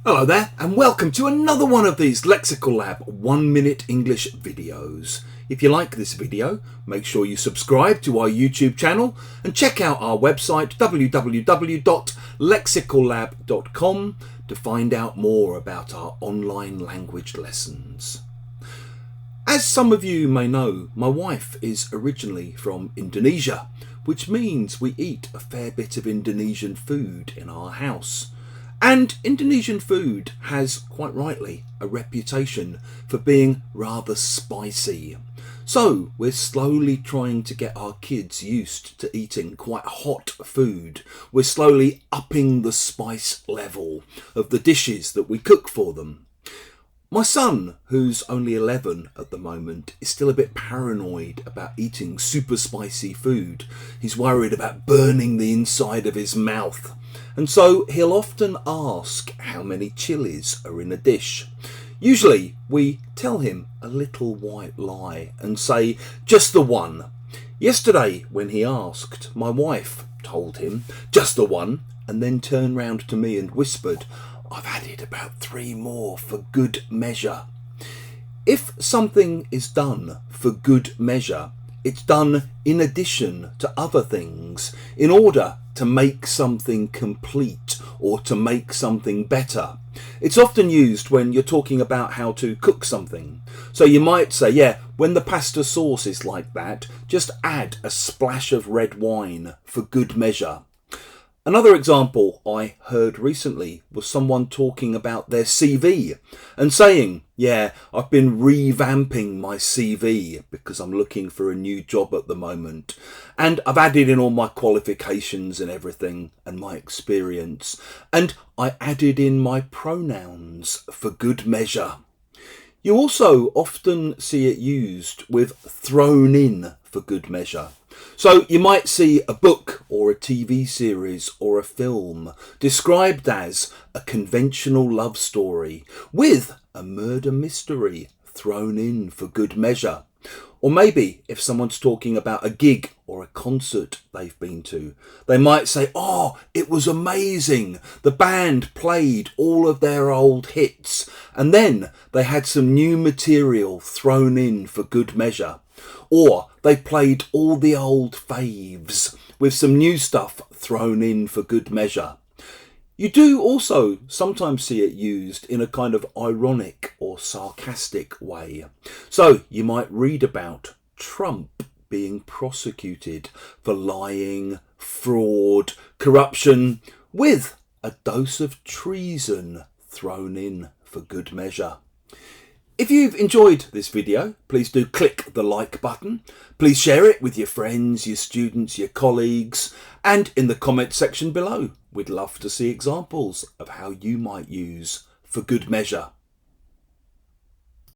Hello there and welcome to another one of these Lexical Lab 1 minute English videos. If you like this video, make sure you subscribe to our YouTube channel and check out our website www.lexicallab.com to find out more about our online language lessons. As some of you may know, my wife is originally from Indonesia, which means we eat a fair bit of Indonesian food in our house. And Indonesian food has, quite rightly, a reputation for being rather spicy. So we're slowly trying to get our kids used to eating quite hot food. We're slowly upping the spice level of the dishes that we cook for them. My son, who's only 11 at the moment, is still a bit paranoid about eating super spicy food. He's worried about burning the inside of his mouth. And so he'll often ask how many chilies are in a dish. Usually we tell him a little white lie and say, just the one. Yesterday when he asked, my wife told him, just the one, and then turned round to me and whispered, I've added about 3 more for good measure. If something is done for good measure, it's done in addition to other things in order to make something complete or to make something better. It's often used when you're talking about how to cook something. So you might say, yeah, when the pasta sauce is like that, just add a splash of red wine for good measure. Another example I heard recently was someone talking about their CV and saying, yeah, I've been revamping my CV because I'm looking for a new job at the moment. And I've added in all my qualifications and everything and my experience. And I added in my pronouns for good measure. You also often see it used with thrown in for good measure. So you might see a book or a TV series or a film described as a conventional love story with a murder mystery thrown in for good measure. Or maybe if someone's talking about a gig or a concert they've been to, they might say, oh, it was amazing. The band played all of their old hits and then they had some new material thrown in for good measure. Or they played all the old faves with some new stuff thrown in for good measure. You do also sometimes see it used in a kind of ironic or sarcastic way. So you might read about Trump being prosecuted for lying, fraud, corruption, with a dose of treason thrown in for good measure. If you've enjoyed this video, please do click the like button. Please share it with your friends, your students, your colleagues, and in the comment section below. We'd love to see examples of how you might use for good measure.